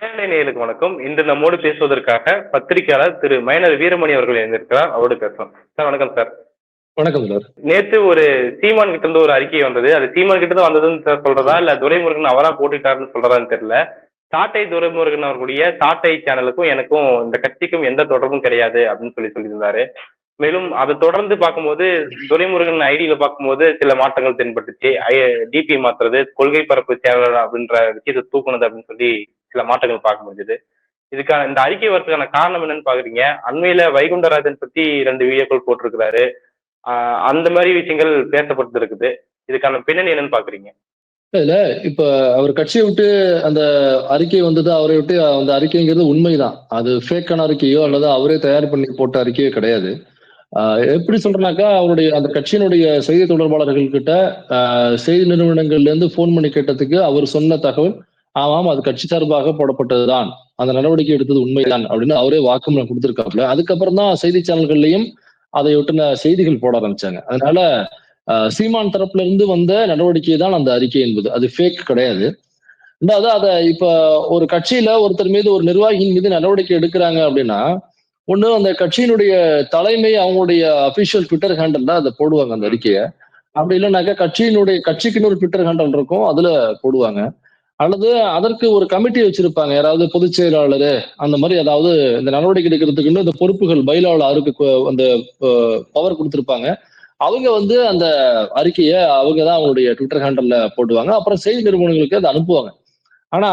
நேயர்களே, நேயர்களுக்கு வணக்கம். இன்று நம்மோடு பேசுவதற்காக பத்திரிகையாளர் திரு மைனர் வீரமணி அவர்கள் இணைந்திருக்கிறார். அவரோடு பேசலாம். சார் வணக்கம் சார். வணக்கம் சார். நேத்து ஒரு சீமான் கிட்ட இருந்து ஒரு அறிக்கை வந்தது. அது சீமான் கிட்ட தான் வந்ததுன்னு சார் சொல்றதா, இல்ல துரைமுருகன் அவரா போட்டுட்டாருன்னு சொல்றதான்னு தெரியல. சாட்டை துரைமுருகன் அவர்களுடைய சாட்டை சேனலுக்கும் எனக்கும் இந்த கட்சிக்கும் எந்த தொடர்பும் கிடையாது அப்படின்னு சொல்லியிருந்தாரு. மேலும் அதை தொடர்ந்து பார்க்கும்போது துரைமுருகன் ஐடியில பார்க்கும்போது சில மாற்றங்கள் தென்பட்டுச்சு. டிபி மாத்துறது, கொள்கை பரப்பு செயலாளர் அப்படின்ற விஷயத்தை தூக்குனது அப்படின்னு சொல்லி சில மாற்றங்கள் பார்க்க முடிஞ்சது. இதுக்கான இந்த அறிக்கை வரதுக்கான காரணம் என்னன்னு பாக்குறீங்க? அண்மையில வைகுண்டராஜன் பத்தி 2 வீடியோக்கள் போட்டிருக்கிறாரு. அந்த மாதிரி விஷயங்கள் பேசப்பட்டு இருக்குது. இதுக்கான பின்னணி என்னன்னு பாக்குறீங்க? இதுல இப்ப அவர் கட்சியை விட்டு அந்த அறிக்கை வந்தது, அவரை விட்டு அந்த அறிக்கைங்கிறது உண்மைதான். அது ஃபேக்கான அறிக்கையோ அல்லது அவரே தயார் பண்ணி போட்ட அறிக்கையோ கிடையாது. எப்படி சொல்றேன்னாக்கா, அவருடைய அந்த கட்சியினுடைய செய்தி தொடர்பாளர்கள் கிட்ட செய்தி நிறுவனங்கள்ல இருந்து போன் பண்ணி கேட்டதுக்கு அவர் சொன்ன தகவல், ஆமாம் அது கட்சி சார்பாக போடப்பட்டதுதான், அந்த நடவடிக்கை எடுத்தது உண்மைதான் அப்படின்னு அவரே வாக்குமூலம் கொடுத்திருக்காப்புல. அதுக்கப்புறம் தான் செய்தி சேனல்கள்லயும் அதை ஒட்டின செய்திகள் போட ஆரம்பிச்சாங்க. அதனால சீமான் தரப்புல இருந்து வந்த நடவடிக்கை தான் அந்த அறிக்கை என்பது, அது ஃபேக் கிடையாது. ரெண்டாவது அதை இப்ப ஒரு கட்சியில ஒருத்தர் மீது, ஒரு நிர்வாகியின் மீது நடவடிக்கை எடுக்கிறாங்க அப்படின்னா, ஒண்ணு அந்த கட்சியினுடைய தலைமை அவங்களுடைய அபிஷியல் ட்விட்டர் ஹேண்டில் தான் அதை போடுவாங்க அந்த அறிக்கையை. அப்படி இல்லைன்னாக்கா கட்சிக்குன்னு ஒரு ட்விட்டர் ஹேண்டில் இருக்கும், அதுல போடுவாங்க. அல்லது அதற்கு ஒரு கமிட்டி வச்சிருப்பாங்க, யாராவது பொதுச் செயலாளர் அந்த மாதிரி, அதாவது இந்த நடவடிக்கை எடுக்கிறதுக்குன்னு இந்த பொறுப்புகள் பைலாவில் அவருக்கு அந்த பவர் கொடுத்திருப்பாங்க. அவங்க அந்த அறிக்கையை அவங்க தான் அவங்களுடைய ட்விட்டர் ஹேண்டல்ல போடுவாங்க. அப்புறம் செய்தி நிறுவனங்களுக்கு அதை அனுப்புவாங்க. ஆனா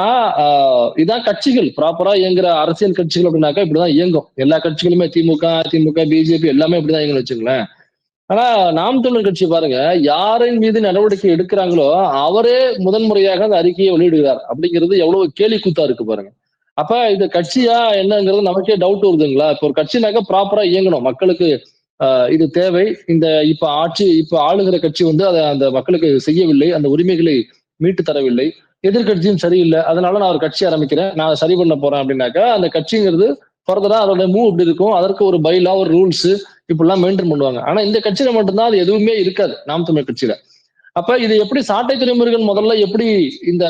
இதான் கட்சிகள் ப்ராப்பரா இயங்குற அரசியல் கட்சிகள் அப்படின்னாக்கா இப்படிதான் இயங்கும். எல்லா கட்சிகளுமே திமுக, அதிமுக, பிஜேபி எல்லாமே இப்படிதான் இயங்குன்னு வச்சுங்களேன். ஆனா நாம் தமிழர் கட்சி பாருங்க, யாரின் மீது நடவடிக்கை எடுக்கிறாங்களோ அவரே முதன்முறையாக அந்த அறிக்கையை வெளியிடுகிறார் அப்படிங்கிறது எவ்வளவு கேலி கூத்தா இருக்கு பாருங்க. அப்ப இந்த கட்சியா என்னங்கிறது நமக்கே டவுட் வருதுங்களா? இப்ப ஒரு கட்சினாக்க ப்ராப்பரா இயங்கணும், மக்களுக்கு இது தேவை. இப்ப ஆளுகிற கட்சி அதை அந்த மக்களுக்கு செய்யவில்லை, அந்த உரிமைகளை மீட்டு தரவில்லை, எதிர்கட்சியும் சரியில்லை, அதனால நான் ஒரு கட்சி ஆரம்பிக்கிறேன், நான் சரி பண்ண போறேன் அப்படின்னாக்கா அந்த கட்சிங்கிறது ஃபர்தரா அதோட மூவ் இப்படி இருக்கும். அதற்கு ஒரு பைலா, ஒரு ரூல்ஸ் இப்படிலாம் மெயின்டைன் பண்ணுவாங்க. ஆனா இந்த கட்சியில மட்டும்தான் அது எதுவுமே இருக்காது, நாம் தமிழ் கட்சியில. அப்ப இது எப்படி சாட்டை துரைமுருகன் முதல்ல எப்படி இந்த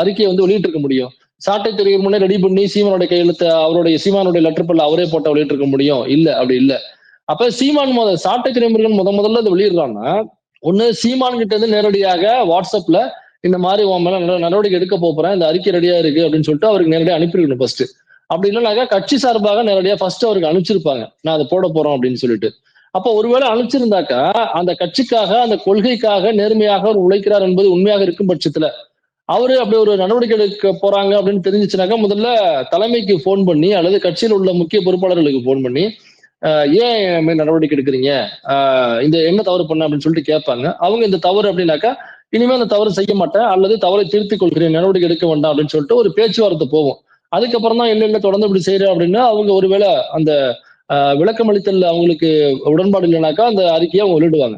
அறிக்கையை வெளியிட்டு இருக்க முடியும்? சாட்டை துரைமுருகன் ரெடி பண்ணி சீமானுடைய கையெழுத்து, அவருடைய சீமானுடைய லெட்டர் பல்ல அவரே போட்ட வெளியிட்டு இருக்க முடியும்? இல்ல, அப்படி இல்ல. அப்ப சீமான் சாட்டை துரைமுருகன் முதல்ல அதை வெளியிடுறான்னா, ஒண்ணு சீமான் கிட்ட இருந்து நேரடியாக வாட்ஸ்அப்ல இந்த மாதிரி உன் மேல நடவடிக்கை எடுக்க போறேன், இந்த அறிக்கை ரெடியா இருக்கு அப்படின்னு சொல்லிட்டு அவருக்கு நேரடியாக அனுப்பியிருக்கணும் ஃபர்ஸ்ட். அப்படி இல்லைனாக்கா கட்சி சார்பாக நேரடியா ஃபர்ஸ்ட் அவருக்கு அனுப்பிச்சிருப்பாங்க, நான் அதை போட போறோம் அப்படின்னு சொல்லிட்டு. அப்ப ஒருவேளை அனுப்பிச்சிருந்தாக்கா அந்த கட்சிக்காக, அந்த கொள்கைக்காக நேர்மையாக அவர் உழைக்கிறார் என்பது உண்மையாக இருக்கும் பட்சத்துல அவரு அப்படி ஒரு நடவடிக்கை எடுக்க போறாங்க அப்படின்னு தெரிஞ்சிச்சுனாக்கா முதல்ல தலைமைக்கு போன் பண்ணி அல்லது கட்சியில் உள்ள முக்கிய பொறுப்பாளர்களுக்கு போன் பண்ணி ஏன் மேல் நடவடிக்கை எடுக்கிறீங்க, இந்த என்ன தவறு பண்ண அப்படின்னு சொல்லிட்டு கேட்பாங்க. அவங்க இந்த தவறு அப்படின்னாக்கா இனிமே அந்த தவறு செய்ய மாட்டேன் அல்லது தவறை திருத்திக் கொள்கிறேன், நடவடிக்கை எடுக்க வேண்டாம் அப்படின்னு சொல்லிட்டு ஒரு பேச்சுவார்த்தை போகும். அதுக்கப்புறம் தான் இல்ல தொடர்ந்து இப்படி செய்யறேன் அப்படின்னா அவங்க ஒருவேளை அந்த விளக்கம் அளித்தல் அவங்களுக்கு உடன்பாடு இல்லைனாக்கா அந்த அறிக்கையை அவங்க வெளியிடுவாங்க.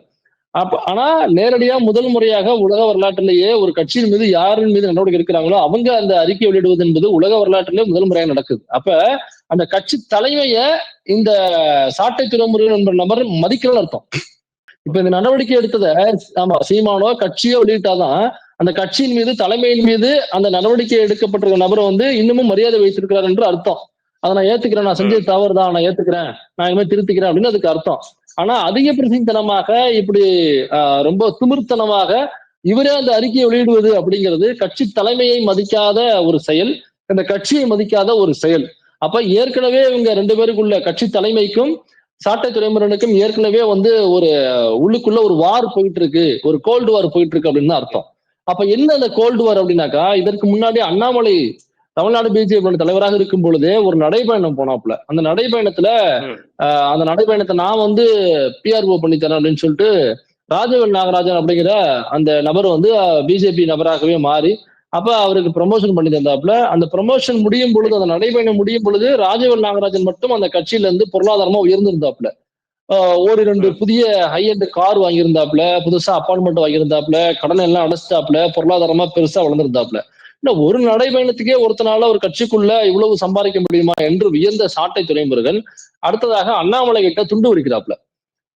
ஆனா நேரடியா முதல் முறையாக உலக வரலாற்றிலேயே ஒரு கட்சியின் மீது யாரின் மீது நடவடிக்கை எடுக்கிறாங்களோ அவங்க அந்த அறிக்கை வெளியிடுவது என்பது உலக வரலாற்றிலே முதல் முறையாக நடக்குது. அப்ப அந்த கட்சி தலைமைய இந்த சாட்டை துரைமுருகன் என்ற நபர் மதிக்கலன்னு அர்த்தம். இப்ப இந்த நடவடிக்கை எடுத்தத ஆமா சீமானோ கட்சியோ வெளியிட்டாதான் அந்த கட்சியின் மீது, தலைமையின் மீது அந்த நடவடிக்கை எடுக்கப்பட்டிருக்க நபரை இன்னமும் மரியாதை வைத்திருக்கிறார் என்று அர்த்தம். அதை நான் ஏத்துக்கிறேன், நான் செஞ்சது தவறு தான், நான் ஏத்துக்கிறேன், நான் இனிமேல் திருத்திக்கிறேன் அப்படின்னு அதுக்கு அர்த்தம். ஆனா அதிக பிரசித்தனமாக இப்படி ரொம்ப திமிர்த்தனமாக இவரே அந்த அறிக்கையை வெளியிடுவது அப்படிங்கிறது கட்சி தலைமையை மதிக்காத ஒரு செயல், இந்த கட்சியை மதிக்காத ஒரு செயல். அப்ப ஏற்கனவே இவங்க 2 பேருக்குள்ள, கட்சி தலைமைக்கும் சாட்டை துரைமுருகனுக்கும் ஏற்கனவே ஒரு உள்ளுக்குள்ள ஒரு வார் போயிட்டு இருக்கு, ஒரு கோல்டு வார் போயிட்டு இருக்கு அப்படின்னு அர்த்தம். அப்ப என்ன அந்த கோல்டு வார் அப்படின்னாக்கா, இதற்கு முன்னாடி அண்ணாமலை தமிழ்நாடு பிஜேபி தலைவராக இருக்கும் பொழுதே ஒரு நடைபயணம் போனாப்புல. அந்த நடைபயணத்துல அந்த நடைபயணத்தை நான் பிஆர்ஓ பண்ணி தரேன் அப்படின்னு சொல்லிட்டு ராஜவேல் நாகராஜன் அப்படிங்கிற அந்த நபர் பிஜேபி நபராகவே மாறி அப்ப அவருக்கு ப்ரமோஷன் பண்ணி தந்தாப்புல. அந்த ப்ரமோஷன் முடியும் பொழுது, அந்த நடைபயணம் முடியும் பொழுது ராஜவேல் நாகராஜன் மட்டும் அந்த கட்சியில இருந்து பொருளாதாரமா உயர்ந்திருந்தாப்புல. ஒரு 2 புதிய ஹை எண்ட் கார் வாங்கியிருந்தாப்புல, புதுசா அப்பார்ட்மெண்ட் வாங்கியிருந்தாப்புல, கடன் எல்லாம் அடைச்சிட்டாப்புல, பொருளாதாரமா பெருசா வளர்ந்திருந்தாப்புல. இன்னும் ஒரு நடைபயணத்துக்கே ஒருத்தனால ஒரு கட்சிக்குள்ள இவ்வளவு சம்பாதிக்க முடியுமா என்று வியந்த சாட்டை துரைமுருகன் அடுத்ததாக அண்ணாமலை கிட்ட துண்டு உரிக்கிறாப்புல.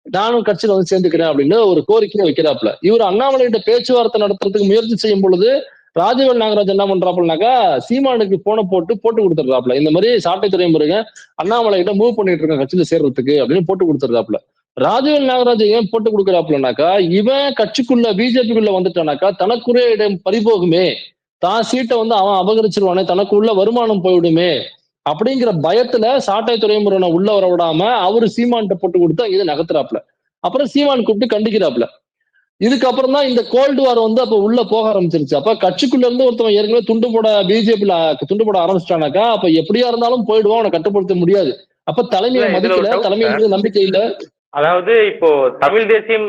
நானும் கட்சியில சேர்ந்துக்கிறேன் அப்படின்னு ஒரு கோரிக்கையை வைக்கிறாப்புல. இவர் அண்ணாமலை கிட்ட பேச்சுவார்த்தை நடத்துறதுக்கு முயற்சி செய்யும் பொழுது ராஜவேல் நாகராஜ் என்ன பண்றாப்புலனாக்கா சீமானுக்கு போனை போட்டு கொடுத்துட்றாப்புல. இந்த மாதிரி சாட்டை துரைமுருகன் அண்ணாமலை கிட்ட மூவ் பண்ணிட்டு இருக்கான் கட்சியில சேர்றதுக்கு அப்படின்னு போட்டு கொடுத்துட்றாப்புல. ராஜவேல் நாகராஜ் ஏன் போட்டு கொடுக்குறாப்புலனாக்கா, இவன் கட்சிக்குள்ள பிஜேபிக்குள்ள வந்துட்டானாக்கா தனக்குரிய இடம் பறிபோகுமே, தான் சீட்டை வந்து அவன் அபகரிச்சிருவானே, தனக்கு உள்ள வருமானம் போயிடுமே அப்படிங்கிற பயத்துல சாட்டை துரைமுருகனை உள்ள வர விடாம அவரு சீமான்கிட்ட போட்டு கொடுத்தா இதை நகர்த்துறாப்புல. அப்புறம் சீமான் கூப்பிட்டு கண்டிக்கிறாப்புல. இதுக்கப்புறம் தான் இந்த கோல்டு வார் வந்து அப்ப உள்ள போக ஆரம்பிச்சிருச்சு. அப்ப கட்சிக்குள்ள இருந்து ஒருத்தவன் ஏற்கனவே துண்டு போட பிஜேபியில துண்டு போட ஆரம்பிச்சிட்டானாக்கா, அப்ப எப்படியா இருந்தாலும் போயிடுவான், அவனை கட்டுப்படுத்த முடியாது. அப்ப தலைமையை இதுல ஒரு மதிக்கல, டவுட் தலைமை சார். மீது நம்பிக்கை இல்ல. அதாவது இப்போ தமிழ் தேசியம்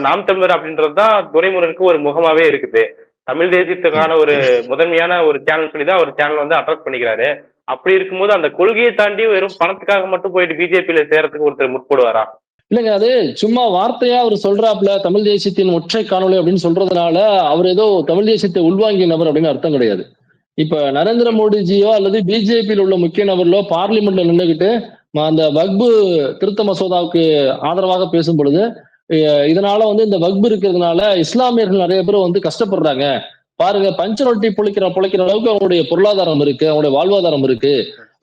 நாம் தமிழர் அப்படின்றதுதான் துரைமுருகனுக்கு ஒரு முகமாவே இருக்குது. தமிழ் தேசியத்துக்கான ஒரு முதன்மையான ஒரு சேனல் சொல்லி தான் ஒரு சேனல் வந்து அட்ரஸ் பண்ணிக்கிறாரு. அப்படி இருக்கும்போது அந்த கொள்கையை தாண்டி வெறும் பணத்துக்காக மட்டும் போயிட்டு பிஜேபியில சேர்றதுக்கு ஒருத்தர் முற்படுவாரா? இல்லைங்க, அது சும்மா வார்த்தையா அவர் சொல்றாப்புல தமிழ் தேசியத்தின் ஒற்றை காணொளி அப்படின்னு சொல்றதுனால அவர் ஏதோ தமிழ் தேசியத்தை உள்வாங்கிய நபர் அப்படின்னு அர்த்தம் கிடையாது. இப்ப நரேந்திர மோடிஜியோ அல்லது பிஜேபியில் உள்ள முக்கிய நபர்களோ பார்லிமெண்ட்ல நின்றுகிட்டு அந்த வக்பு திருத்த மசோதாவுக்கு ஆதரவாக பேசும் பொழுது, இதனால வந்து இந்த வக்பு இருக்கிறதுனால இஸ்லாமியர்கள் நிறைய பேர் வந்து கஷ்டப்படுறாங்க பாருங்க, பஞ்ச ரொட்டி பொழைக்கிற அளவுக்கு அவங்களுடைய பொருளாதாரம் இருக்கு, அவங்களுடைய வாழ்வாதாரம் இருக்கு,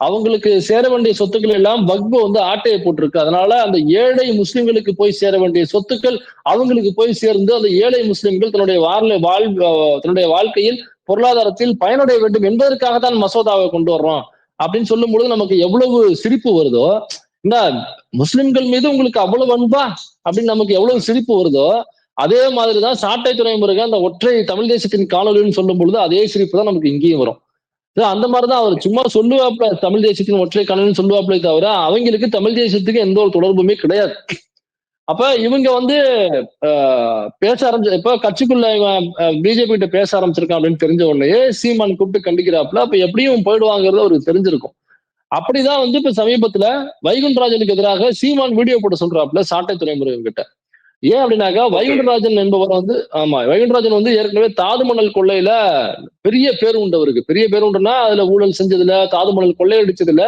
அவங்களுக்கு சேர வேண்டிய சொத்துக்கள் எல்லாம் வக்பு வந்து ஆட்டையை போட்டிருக்கு, அதனால அந்த ஏழை முஸ்லிம்களுக்கு போய் சேர வேண்டிய சொத்துக்கள் அவங்களுக்கு போய் சேர்ந்து அந்த ஏழை முஸ்லிம்கள் தன்னுடைய வாழ்க்கையில் பொருளாதாரத்தில் பயனடைய வேண்டும் என்பதற்காக தான் மசோதாவை கொண்டு வர்றோம் அப்படின்னு சொல்லும் பொழுது நமக்கு எவ்வளவு சிரிப்பு வருதோ, இந்த முஸ்லிம்கள் மீது உங்களுக்கு அவ்வளவு அன்பா அப்படின்னு நமக்கு எவ்வளவு சிரிப்பு வருதோ, அதே மாதிரிதான் சாட்டை துரைமுருகன் அந்த ஒற்றை தமிழ் தேசத்தின் காணொலின்னு சொல்லும் பொழுது அதே சிரிப்பு தான் நமக்கு இங்கேயும் வரும். அந்த மாதிரிதான் அவர் சும்மா சொல்லுவாப்ல தமிழ் தேசத்தின் ஒற்றை காணொலின்னு சொல்லுவாப்லே தவிர அவங்களுக்கு தமிழ் தேசத்துக்கு எந்த ஒரு தொடர்புமே கிடையாது. அப்ப இவங்க வந்து பேச இப்ப கட்சிக்குள்ள பிஜேபி கிட்ட பேச ஆரம்பிச்சிருக்கான் அப்படின்னு தெரிஞ்ச உடனே சீமான் கூப்பிட்டு கண்டிக்கிறாப்புல. அப்ப எப்படியும் போயிடுவாங்கிறது அவருக்கு தெரிஞ்சிருக்கும். அப்படிதான் வந்து இப்ப சமீபத்துல வைகுண்டராஜனுக்கு எதிராக சீமான் வீடியோ போட்டு சொல்றாப்புல சாட்டை துரைமுருகன் கிட்ட. ஏன் அப்படின்னாக்கா வைகுண்டராஜன் என்பவர் வந்து, ஆமா, வைகுண்டராஜன் வந்து ஏற்கனவே தாதுமணல் கொள்ளையில பெரிய பேர் உண்டு அவருக்கு. பெரிய பேர் உண்டுன்னா அதுல ஊழல் செஞ்சதுல, தாதுமணல் கொள்ளையடிச்சதுல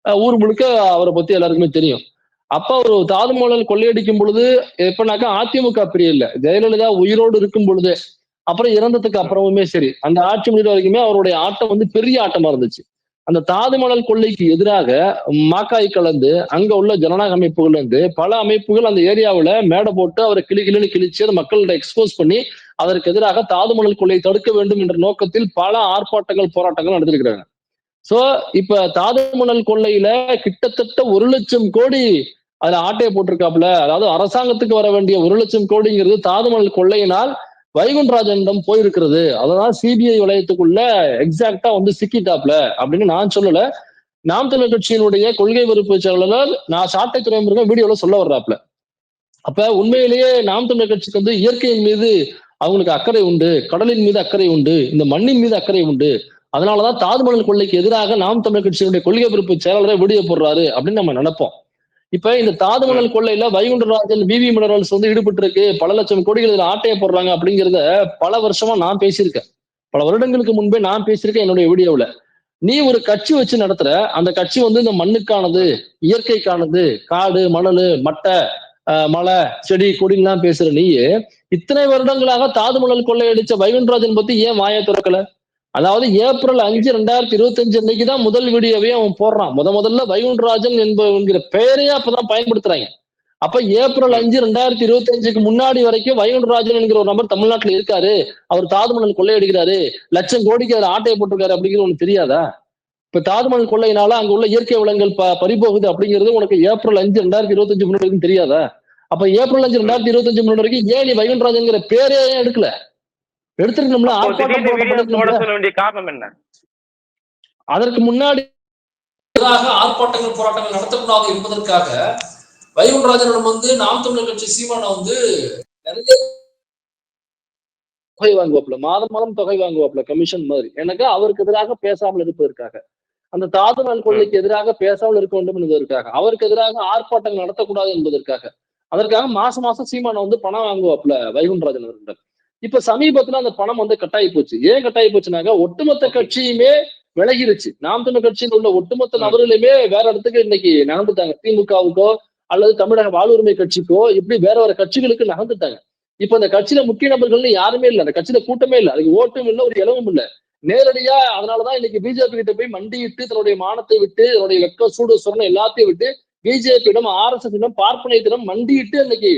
ஊர் முழுக்க அவரை பத்தி எல்லாருக்குமே தெரியும். அப்ப ஒரு தாதுமணல் கொள்ளையடிக்கும் பொழுது எப்பனாக்கா அதிமுக இல்ல, ஜெயலலிதா உயிரோடு இருக்கும் பொழுது, அப்புறம் இறந்ததுக்கு அப்புறமுமே சரி, அந்த ஆட்சி முடிவு வரைக்குமே அவருடைய ஆட்டம் வந்து பெரிய ஆட்டமா இருந்துச்சு. அந்த தாதுமணல் கொள்ளைக்கு எதிராக மாக்காய் கலந்து அங்க உள்ள ஜனநாயக அமைப்புகள் இருந்து பல அமைப்புகள் அந்த ஏரியாவுல மேடை போட்டு அவரை கிளின்னு கிழிச்சு அதை மக்கள்கிட்ட எக்ஸ்போஸ் பண்ணி அதற்கு எதிராக தாதுமணல் கொள்ளையை தடுக்க வேண்டும் என்ற நோக்கத்தில் பல ஆர்ப்பாட்டங்கள் போராட்டங்கள் நடத்திருக்கிறாங்க. சோ இப்ப தாதுமணல் கொள்ளையில கிட்டத்தட்ட 1,00,000 கோடி அதுல ஆட்டையை போட்டிருக்காப்புல. அதாவது அரசாங்கத்துக்கு வர வேண்டிய 1,00,000 கோடிங்கிறது தாதுமணல் கொள்ளையினால் வைகுண்டராஜனிடம் போயிருக்கிறது. அதனால சிபிஐ வளையத்துக்குள்ள எக்ஸாக்டா வந்து சிக்கிட்டாப்ல அப்படின்னு நான் சொல்லல. நாம் தமிழர் கட்சியினுடைய கொள்கை பொறுப்பு செயலாளர் நான் சாட்டை துரைமுருகன் வீடியோல சொல்ல வர்றாப்ல. அப்ப உண்மையிலேயே நாம் தமிழர் கட்சிக்கு வந்து இயற்கையின் மீது அவங்களுக்கு அக்கறை உண்டு, கடலின் மீது அக்கறை உண்டு, இந்த மண்ணின் மீது அக்கறை உண்டு. அதனாலதான் தாதுமணல் கொள்ளைக்கு எதிராக நாம் தமிழர் கட்சியினுடைய கொள்கை பொறுப்பு செயலாளரை வீடியோ போடுறாரு அப்படின்னு நம்ம நினைப்போம். இப்ப இந்த தாதுமணல் கொள்ளையில வைகுண்டராஜன் விவி மினரல்ஸ் வந்து ஈடுபட்டு இருக்கு, பல லட்சம் கோடிகள் இதுல ஆட்டையை போடுறாங்க அப்படிங்கிறத பல வருஷமா நான் பேசியிருக்கேன். பல வருடங்களுக்கு முன்பே நான் பேசியிருக்கேன் என்னுடைய வீடியோவில். நீ ஒரு கட்சி வச்சு நடத்துற, அந்த கட்சி வந்து இந்த மண்ணுக்கானது, இயற்கைக்கானது, காடு மணல் மட்டை மலை செடி கொடிலாம் பேசுற நீ இத்தனை வருடங்களாக தாதுமணல் கொள்ளையடிச்ச வைகுண்டராஜன் பத்தி ஏன் வாயை திறக்கல? அதாவது ஏப்ரல் 5, 2025 அன்னைக்குதான் முதல் வீடியோவே அவன் போடுறான். முதல்ல வைகுண்டராஜன் என்கிற பெயரையே அப்பதான் பயன்படுத்துறாங்க. அப்ப ஏப்ரல் 5, 2025க்கு முன்னாடி வரைக்கும் வைகுண்டராஜன் என்கிற ஒரு நபர் தமிழ்நாட்டுல இருக்காரு, அவர் தாதுமணல் கொள்ளையடிக்கிறாரு, லட்சம் கோடிக்கு அதுல ஆட்டையை போட்டிருக்காரு அப்படிங்கிறது உனக்கு தெரியாதா? இப்ப தாதுமணல் கொள்ளையினால அங்க உள்ள இயற்கை வளங்கள் பறிபோகுது அப்படிங்கிறது உனக்கு ஏப்ரல் 5, 2025 முன்னாடி வரைக்கும் தெரியாதா? அப்ப ஏப்ரல் 5, 2025 முன்னாடி வரைக்கும் ஏன் நீ வைகுண்டராஜன்ங்கிற பேரே ஏன் எடுக்கல? எடுத்துருக்கணும்ல, ஆர்ப்பாட்டம் போட சொல்ல வேண்டிய காரணம் என்ன? அதற்கு முன்னாடி ஆர்ப்பாட்டங்கள் போராட்டங்கள் நடத்தக்கூடாது என்பதற்காக வைகுண்டராஜனிடம் வந்து நாம் தமிழர் கட்சி சீமானை வந்து நிறைய தொகை வாங்குவாப்ல, மாதம் தொகை வாங்குவாப்ல கமிஷன் மாதிரி. எனக்கு அவருக்கு எதிராக பேசாமல் இருப்பதற்காக, அந்த தாதுமணல் கொள்ளைக்கு எதிராக பேசாமல் இருக்க வேண்டும் என்பதற்காக, அவருக்கு எதிராக ஆர்ப்பாட்டங்கள் நடத்தக்கூடாது என்பதற்காக, அதற்காக மாசம் சீமானை வந்து பணம் வாங்குவாப்ல வைகுண்டராஜன் அவர்களிடம். இப்ப சமீபத்துல அந்த பணம் வந்து கட்டாயி போச்சு. ஏன் கட்டாயி போச்சுனாக்க ஒட்டுமொத்த கட்சியுமே விலகிருச்சு. நாம் தமிழ் கட்சியில் உள்ள ஒட்டுமொத்த நபர்களுமே வேற இடத்துக்கு இன்னைக்கு நகர்ந்துட்டாங்க. திமுகவுக்கோ அல்லது தமிழக வாழ்வுரிமை கட்சிக்கோ இப்படி வேற கட்சிகளுக்கு நகர்ந்துட்டாங்க. இப்ப இந்த கட்சியில முக்கிய நபர்கள்னு யாருமே இல்ல, அந்த கட்சியில கூட்டமே இல்ல, அதுக்கு ஓட்டும் இல்ல, ஒரு இலவும் இல்ல. நேரடியா அதனாலதான் இன்னைக்கு பிஜேபி கிட்ட போய் மண்டியிட்டு தன்னுடைய மானத்தை விட்டு, தன்னுடைய வெக்க சூடு சொரணை எல்லாத்தையும் விட்டு பிஜேபியிடம், ஆர்எஸ்எஸ் பார்ப்பனையத்திடம் மண்டியிட்டு இன்னைக்கு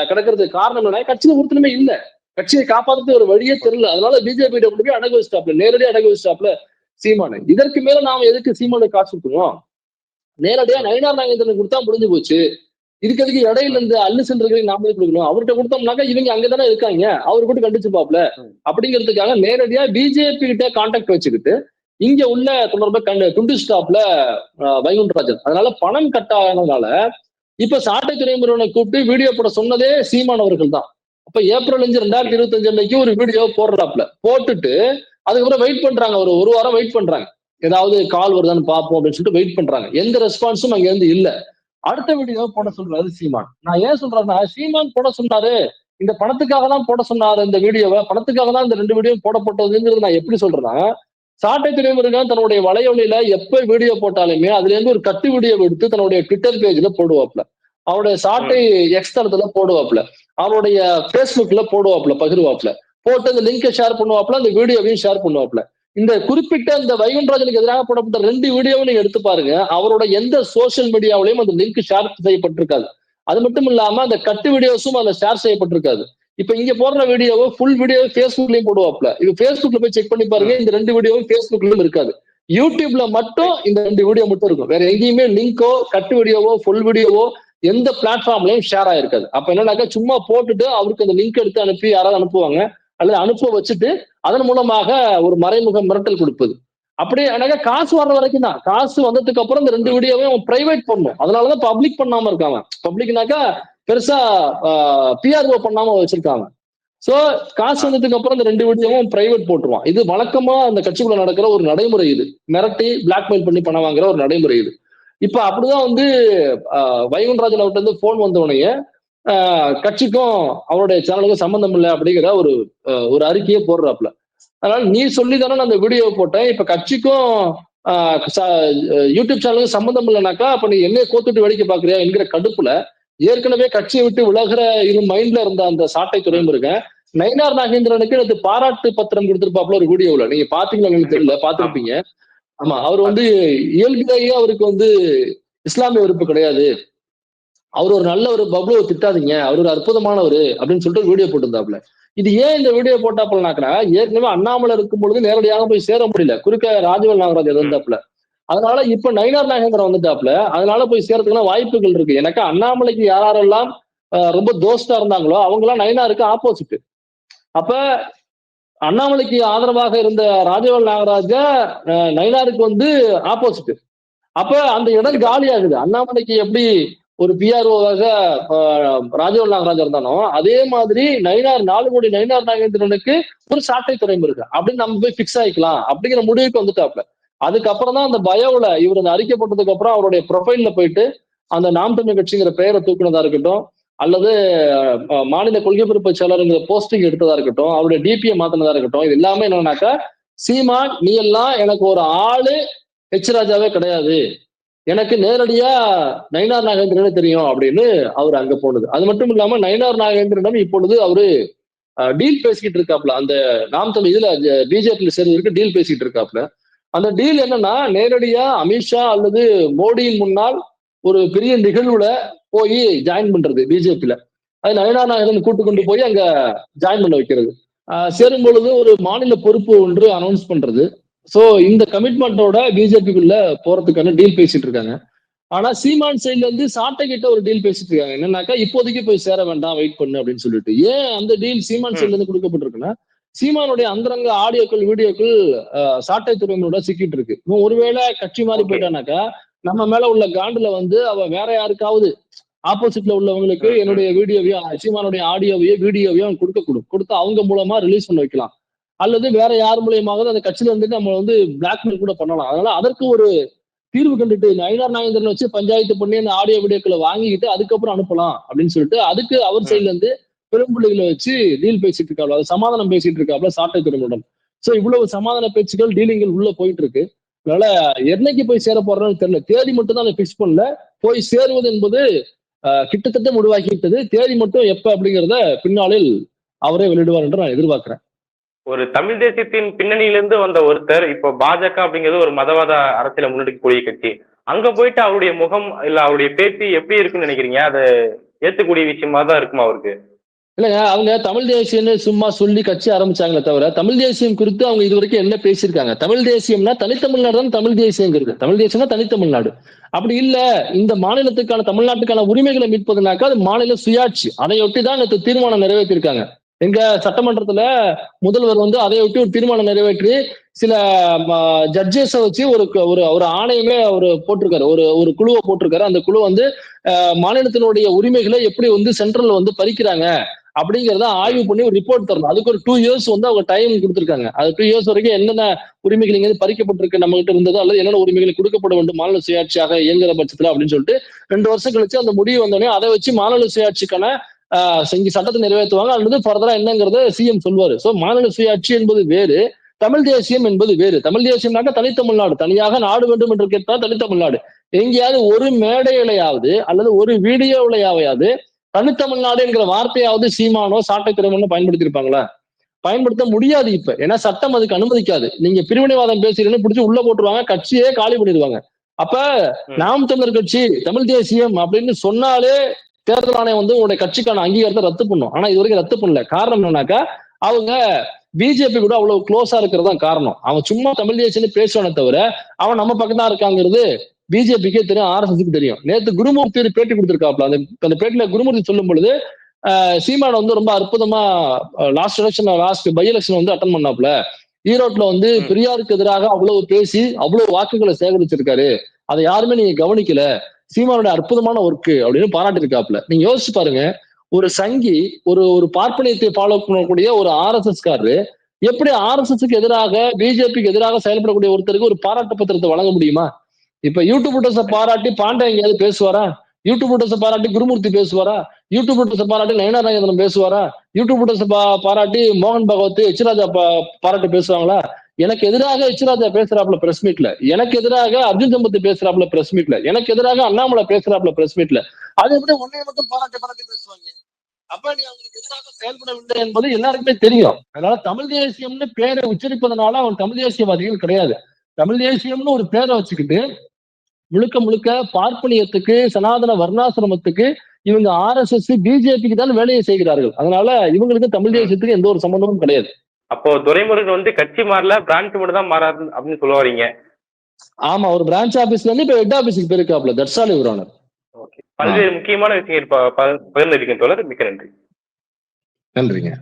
கிடக்கிறதுக்கு காரணம் என்ன? கட்சியில ஒருத்தனுமே இல்ல, கட்சியை காப்பாத்துறது ஒரு வழியே தெரியல. அதனால பிஜேபி கிட்ட போய் அடகு வச்சிட்டாப்ல, நேரடியா அடகு வச்சிட்டாப்ல சீமானு. இதற்கு மேல நாம எதுக்கு சீமானுக்கு காசு கொடுக்கணும்? நேரடியா நயினார் நாகேந்திரன் கொடுத்தா முடிஞ்சு போச்சு. இதுக்கு இடையில இருந்து அல்லு சென்றவர்களுக்கு நாமளே கொடுக்கணும். அவர்கிட்ட கொடுத்தோம்னாக்கா இவங்க அங்கதானே இருக்காங்க, அவரு கூட கண்டிச்சுப்பாப்ல அப்படிங்கிறதுக்காக நேரடியா பிஜேபி கிட்ட கான்டாக்ட் வச்சுக்கிட்டு இங்க உள்ள தொடர்பை துண்டு ஸ்டாப்ல வைகுண்டராஜன். அதனால பணம் கட் ஆனதுனால இப்ப சாட்டை துறைமுருகனை கூப்பிட்டு வீடியோ போட சொன்னதே சீமான் அவர்கள் தான். அப்ப ஏப்ரல் 5 2025 அன்னைக்கு ஒரு வீடியோ போடுறாப்ல, போட்டுட்டு அதுக்கப்புறம் வெயிட் பண்றாங்க, ஒரு வாரம் வெயிட் பண்றாங்க, ஏதாவது கால் வருதான்னு பார்ப்போம் அப்படின்னு சொல்லிட்டு வெயிட் பண்றாங்க. எந்த ரெஸ்பான்ஸும் அங்க இருந்து இல்ல. அடுத்த வீடியோ போட சொல்றாரு சீமான். நான் ஏன் சொல்றேன்னா, சீமான் போட சொன்னாரு, இந்த பணத்துக்காக தான் போட சொன்னாரு, இந்த வீடியோவை பணத்துக்காக தான் இந்த 2 வீடியோ போடப்பட்டதுங்கிறது நான் எப்படி சொல்றேன்னா, சாட்டை துறைமுருகன் தன்னுடைய வலையொலியில எப்ப வீடியோ போட்டாலுமே அதுல இருந்து ஒரு கட்டு வீடியோ எடுத்து தன்னுடைய ட்விட்டர் பேஜ்ல போடுவாப்ல, அவருடைய சாட்டை எக்ஸ் தளத்துல போடுவாப்ல, அவருடைய பேஸ்புக்ல போடுவாப்ல, பகிர்வாப்ல, போட்டு அந்த லிங்கை ஷேர் பண்ணுவாப்ல, அந்த வீடியோவையும் ஷேர் பண்ணுவாப்ல. இந்த குறிப்பிட்ட இந்த வைகுண்டராஜனுக்கு எதிராக போடப்பட்ட 2 வீடியோவும் நீங்க எடுத்து பாருங்க, அவரோட எந்த சோசியல் மீடியாவிலையும் அந்த லிங்க் ஷேர் செய்யப்பட்டிருக்காது. அது மட்டும் இல்லாம அந்த கட்டு வீடியோஸும் அதுல ஷேர் செய்யப்பட்டிருக்காது. இப்ப இங்க போடுற வீடியோவை ஃபுல் வீடியோ பேஸ்புக்லயும் போடுவாப்ல, இது பேஸ்புக்ல போய் செக் பண்ணி பாருங்க, இந்த 2 வீடியோவும் பேஸ்புக்லயும் இருக்காது. யூடியூப்ல மட்டும் இந்த 2 வீடியோ மட்டும் இருக்கும். வேற எங்கேயுமே லிங்கோ, கட்டு வீடியோவோ, ஃபுல் வீடியோவோ எந்த பிளாட்ஃபார்ம்லயும் ஷேர் ஆயிருக்காது. அப்ப என்னன்னாக்கா சும்மா போட்டுட்டு அவருக்கு அந்த லிங்க் எடுத்து அனுப்பி யாராவது அனுப்புவாங்க, அல்லது அனுப்ப வச்சுட்டு அதன் மூலமாக ஒரு மறைமுக மிரட்டல் கொடுப்பது. அப்படி எனக்கு காசு வர்ற வரைக்கும் தான், காசு வந்ததுக்கு அப்புறம் இந்த 2 வீடியோவையும் அவன் பிரைவேட் பண்ணும். அதனாலதான் பப்ளிக் பண்ணாம இருக்காங்க. பப்ளிக்னாக்கா பெருசா பிஆர்ஓ பண்ணாம வச்சிருக்காங்க. சோ காசு வந்ததுக்கு அப்புறம் இந்த 2 வீடியோவும் பிரைவேட் போட்டுருவான். இது வழக்கமா அந்த கட்சிக்குள்ள நடக்கிற ஒரு நடைமுறை. இது மிரட்டி பிளாக்மெயில் பண்ணி பணம் வாங்குற ஒரு நடைமுறை இது. இப்ப அப்படிதான் வந்து வைகுண்டராஜன் அவர்கிட்ட இருந்து போன் வந்த உடனே கட்சிக்கும் அவருடைய சேனலுக்கும் சம்பந்தம் இல்லை அப்படிங்கிற ஒரு அறிக்கையை போடுறாப்ல. அதனால நீ சொல்லி தானே நான் அந்த வீடியோ போட்டேன், இப்ப கட்சிக்கும் யூடியூப் சேனலுக்கும் சம்பந்தம் இல்லைனாக்கா அப்ப நீ என்னைய கோத்துட்டு வேடிக்கை பாக்குறியா என்கிற கடுப்புல ஏற்கனவே கட்சியை விட்டு விலகிற மைண்ட்ல இருந்த அந்த சாட்டை துறைமுருகன் நயினார் நாகேந்திரனுக்கு நேற்று பாராட்டு பத்திரம் கொடுத்திருப்பாப்ல ஒரு வீடியோல, நீங்க பாத்தீங்களா தெரியல, பாத்திருப்பீங்க. ஆமா, அவர் வந்து இயல்பிலேயே அவருக்கு வந்து இஸ்லாமிய வெறுப்பு கிடையாது, அவர் ஒரு நல்ல ஒரு பப்ளுவை திட்டாதீங்க, அவர் ஒரு அற்புதமானவர் அப்படின்னு சொல்லிட்டு வீடியோ போட்டிருந்தாப்ல. இது ஏன் இந்த வீடியோ போட்டாப்லனாக்கா, ஏற்கனவே அண்ணாமலை இருக்கும் பொழுது நேரடியாக போய் சேர முடியல, குறுக்க ராஜவேல் நாகராஜ் இருந்தாப்ல. அதனால இப்ப நயினார் நாகேந்திரன் வந்துட்டாப்ல, அதனால போய் சேர்றதுக்குலாம் வாய்ப்புகள் இருக்கு. எனக்கு அண்ணாமலைக்கு யாரெல்லாம் ரொம்ப தோஸ்தா இருந்தாங்களோ அவங்க எல்லாம் நயினாருக்கு ஆப்போசிட். அப்ப அண்ணாமலைக்கு ஆதரவாக இருந்த ராஜவேல் நாகராஜ நயினாருக்கு வந்து ஆப்போசிட். அப்ப அந்த இடம் காலி ஆகுது. அண்ணாமலைக்கு எப்படி ஒரு பிஆர்ஓவாக ராஜவேல் நாகராஜ் இருந்தானோ அதே மாதிரி நயினார் 4 கோடி நயினார் நாகேந்திரனுக்கு ஒரு சாட்டை துறைமுருகன் அப்படின்னு நம்ம போய் பிக்ஸ் ஆயிக்கலாம் அப்படிங்கிற முடிவுக்கு வந்துட்டாப்ல. அதுக்கப்புறம் தான் அந்த பயோல இவர் அந்த அறிக்கை போட்டதுக்கு அப்புறம் அவருடைய ப்ரொஃபைல்ல போயிட்டு அந்த நாம் தமிழ் கட்சிங்கிற பெயரை தூக்குனதா இருக்கட்டும், அல்லது மாநில கொள்கை பொறுப்பு செயலருங்கிற போஸ்டிங் எடுத்ததா இருக்கட்டும், அவருடைய டிபியை மாத்தினதா இருக்கட்டும், இது எல்லாமே என்னன்னாக்கா சீமான் நீ எல்லாம் எனக்கு ஒரு ஆளு ஹெச் ராஜாவே கிடையாது, எனக்கு நேரடியா நயினார் நாகேந்திரனே தெரியும் அப்படின்னு அவர் அங்க போனது. அது மட்டும் இல்லாம நயினார் நாகேந்திரனிடம் இப்பொழுது அவரு டீல் பேசிக்கிட்டு இருக்காப்ல, அந்த நாம் தமிழ் இதுல பிஜேபியில் சேர்வதற்கு டீல் பேசிட்டு இருக்காப்ல. அந்த டீல் என்னன்னா நேரடியா அமித்ஷா அல்லது மோடியின் முன்னால் ஒரு பெரிய நிகழ்வுல போய் ஜாயின் பண்றது பிஜேபியில. அது நயினார் நாகேந்திரன் கூட்டு கொண்டு போய் அங்க ஜாயின் பண்ண வைக்கிறது, சேரும் பொழுது ஒரு மாநில பொறுப்பு ஒன்று அனௌன்ஸ் பண்றது. சோ இந்த கமிட்மெண்டோட பிஜேபிக்குள்ள போறதுக்கான டீல் பேசிட்டு இருக்காங்க. ஆனா சீமான் சைட்ல இருந்து சாட்டை கிட்ட ஒரு டீல் பேசிட்டு இருக்காங்க, என்னன்னாக்கா இப்போதைக்கு போய் சேர வேண்டாம், வெயிட் பண்ணு அப்படின்னு சொல்லிட்டு. ஏன் அந்த டீல் சீமான் சைட்ல இருந்து கொடுக்கப்பட்டிருக்குன்னா, சீமானுடைய அந்தரங்க ஆடியோக்கள் வீடியோக்கள் சாட்டை துறைமுகனோட சிக்கிட்டு இருக்கு. ஒருவேளை கட்சி மாறி போயிட்டானாக்கா நம்ம மேல உள்ள காண்டுல வந்து அவ வேற யாருக்காவது ஆப்போசிட்ல உள்ளவங்களுக்கு என்னுடைய வீடியோவையும் சீமானுடைய ஆடியோவையோ வீடியோவையோ கொடுத்து அவங்க மூலமா ரிலீஸ் பண்ண வைக்கலாம், அல்லது வேற யார் மூலியமாவது அந்த கட்சியில இருந்து நம்ம வந்து பிளாக்மெயில் கூட பண்ணலாம். அதனால அதற்கு ஒரு தீர்வு கண்டுட்டு நயினார் நாகேந்திரன் வச்சு பஞ்சாயத்து பண்ணி அந்த ஆடியோ வீடியோக்களை வாங்கிக்கிட்டு அதுக்கப்புறம் அனுப்பலாம் அப்படின்னு சொல்லிட்டு அதுக்கு அவர் சைட்ல இருந்து பெரும்புள்ளிகளை வச்சு டீல் பேசிட்டு இருக்காப்ல, அது சமாதானம் பேசிட்டு இருக்காப்ல சாட்டை துறைமுகம். சோ இவ்வளவு சமாதான பேச்சுக்கள் டீலிங்கள் உள்ள போயிட்டு இருக்கு. அதனால என்னைக்கு போய் சேர போறோம்னு தெரியல, தேதி மட்டும் தான் அதை பிக்ஸ் பண்ணல, போய் சேருவது என்பது கிட்டத்தட்ட முடிவாக்கிவிட்டது. தேதி மட்டும் எப்ப அப்படிங்கிறத பின்னாளில் அவரே வெளியிடுவார் என்று நான் எதிர்பார்க்கிறேன். ஒரு தமிழ் தேசியத்தின் பின்னணியிலிருந்து வந்த ஒருத்தர் இப்போ பாஜக அப்படிங்கிறது ஒரு மதவாத அரசியலை முன்னெடுக்கக்கூடிய கட்சி. அங்க போயிட்டு அவருடைய முகம் இல்ல அவருடைய பேச்சு எப்படி இருக்குன்னு நினைக்கிறீங்க? அது ஏத்துக்கூடிய விஷயமா தான் இருக்குமா அவருக்கு? இல்லங்க அவங்க தமிழ் தேசியம்னு சும்மா சொல்லி கட்சி ஆரம்பிச்சாங்களே தவிர, தமிழ் தேசியம் குறித்து அவங்க இதுவரைக்கும் என்ன பேசியிருக்காங்க? தமிழ் தேசியம்னா தனித்தமிழ்நாடு தான் தமிழ் தேசியங்கிறது. தமிழ் தேசியம்னா தனித்தமிழ்நாடு. அப்படி இல்ல, இந்த மாநிலத்துக்கான தமிழ்நாட்டுக்கான உரிமைகளை மீட்பதுனாக்கா அது மாநில சுயாட்சி. அதையொட்டி தான் நேத்து தீர்மானம் நிறைவேற்றியிருக்காங்க. எங்க சட்டமன்றத்துல முதல்வர் வந்து அதையொட்டி ஒரு தீர்மானம் நிறைவேற்றி சில ஜட்ஜஸ வச்சு ஒரு ஒரு ஒரு ஆணையமே அவர் போட்டிருக்காரு. ஒரு ஒரு குழுவை போட்டிருக்காரு. அந்த குழு வந்து மாநிலத்தினுடைய உரிமைகளை எப்படி வந்து சென்ட்ரல் வந்து பறிக்கிறாங்க அப்படிங்கிறத ஆய்வு பண்ணி ஒரு ரிப்போர்ட் தரணும். அதுக்கு ஒரு 2 இயர்ஸ் வந்து அவங்க டைம் கொடுத்திருக்காங்க. அது 2 இயர்ஸ் வரைக்கும் என்னென்ன உரிமைகள் இங்க பறிக்கப்பட்டிருக்கு நம்ம கிட்ட இருந்ததோ அல்லது என்னென்ன உரிமைகள் கொடுக்கப்பட வேண்டும் மாநில சுயாட்சியாக இயங்குற பட்சத்துல அப்படின்னு சொல்லிட்டு 2 வருஷம் கழிச்சு அந்த முடிவு வந்தோடனே அதை வச்சு மாநில சுயாட்சிக்கான இங்க சட்டத்தை நிறைவேற்றுவாங்க. அல்லது ஃபர்தரா என்னங்கிறத சிஎம் சொல்வாரு. சோ மாநில சுயாட்சி என்பது வேறு, தமிழ் தேசியம் என்பது வேறு. தமிழ் தேசியம்னாக்க தனித்தமிழ்நாடு, தனியாக நாடு வேண்டும் என்று கேட்டால் தனித்தமிழ்நாடு. எங்கேயாவது ஒரு மேடையிலையாவது அல்லது ஒரு வீடியோவிலையாவது தனித்தமிழ்நாடு என்கிற வார்த்தையாவது சீமானோ சாட்டை துறைமுகனோ பயன்படுத்தி இருப்பாங்களா? பயன்படுத்த முடியாது இப்ப. ஏன்னா சட்டம் அதுக்கு அனுமதிக்காது. நீங்க பிரிவினைவாதம் பேசுறீங்கன்னு பிடிச்சி உள்ள போட்டுருவாங்க, கட்சியே காலி பண்ணிடுவாங்க. அப்ப நாம் தமிழர் கட்சி தமிழ் தேசியம் அப்படின்னு சொன்னாலே தேர்தல் ஆணையம் வந்து உங்களுடைய கட்சிக்கான அங்கீகாரத்தை ரத்து பண்ணும். ஆனா இது வரைக்கும் ரத்து பண்ணல. காரணம் என்னன்னாக்கா அவங்க பிஜேபி கூட அவ்வளவு க்ளோஸா இருக்கிறது தான் காரணம். அவன் சும்மா தமிழ் தேசியம்னு பேசுவானே தவிர அவன் நம்ம பக்கம் தான் இருக்காங்கிறது பிஜேபிக்கே தெரியும், ஆர்எஸ்எஸ்க்கு தெரியும். நேத்து குருமூர்த்தி ஒரு பேட்டி கொடுத்திருக்காப்ல. அந்த பேட்டியில குருமூர்த்தி சொல்லும் பொழுது சீமான் வந்து ரொம்ப அற்புதமா லாஸ்ட் பை எலெக்ஷன் வந்து அட்டன் பண்ணாப்ல. ஈரோட்ல வந்து பெரியாருக்கு எதிராக அவ்வளவு பேசி அவ்வளவு வாக்குகளை சேகரிச்சிருக்காரு. அதை யாருமே நீங்க கவனிக்கல. சீமானுடைய அற்புதமான ஒர்க் அப்படின்னு பாராட்டிருக்காப்ல. நீங்க யோசிச்சு பாருங்க, ஒரு சங்கி ஒரு ஒரு பார்ப்பனியத்தை ஃபாலோ பண்ணக்கூடிய ஒரு ஆர்எஸ்எஸ் காரரு எப்படி ஆர்எஸ்எஸ்க்கு எதிராக பிஜேபிக்கு எதிராக செயல்படக்கூடிய ஒருத்தருக்கு ஒரு பாராட்டு பத்திரத்தை வழங்க முடியுமா? இப்ப யூடியூபர்ஸ பாராட்டி பாண்டே எங்கேயாவது பேசுவாரா? யூடியூபர்ஸ பாராட்டி குருமூர்த்தி பேசுவாரா? யூடியூபர்ஸ பாராட்டி நயனா நாகேந்திரன் பேசுவாரா? யூடியூபர்ஸ பாராட்டி மோகன் பகவத் எச்ராஜா பாராட்டி பேசுவாங்களா? எனக்கு எதிராக எச்ராஜா பேசுறாப்ல பிரஸ் மீட்ல, எனக்கு எதிராக அர்ஜுன் சம்பத் பேசுறாப்ல பிரஸ் மீட்ல, எனக்கு எதிராக அண்ணாமலை பேசுறாப்ல பிரஸ் மீட்ல. அது எப்படி உன்னைய மட்டும் பாராட்டி பேசுவாங்க? அப்ப நீ அவங்களுக்கு எதிராக செயல்படவில்லை என்பது எல்லாருக்குமே தெரியும். அதனால தமிழ் தேசியம்னு பேரை உச்சரிப்பதனால அவன் தமிழ் தேசியவாதிகள் கிடையாது. தமிழ் தேசியம்னு ஒரு பேரை வச்சுக்கிட்டு முழுக்க முழுக்க பார்ப்பனியத்துக்கு சனாதன வர்ணாசிரமத்துக்கு இவங்க ஆர்எஸ்எஸ் பிஜேபிக்கு தான் வேலையை செய்கிறார்கள். அதனால இவங்களுக்கு தமிழ் தேசியத்துக்கு எந்த ஒரு சம்பந்தமும் கிடையாது. அப்போ துரைமுருகன் வந்து கட்சி மாறல, பிரான்ச் மட்டும் தான் மாறாரு அப்படின்னு சொல்ல வரீங்க? ஆமா, ஒரு பிரான்ச் ஆபீஸ்ல இருந்து இப்ப ஹெட் ஆபீஸ்க்கு போயிருக்காப்ல. That's all your honour. பல்வேறு முக்கியமான விஷயங்கள் பகிர்ந்து இருக்கேன் தோழர். மிக்க நன்றி. நன்றிங்க.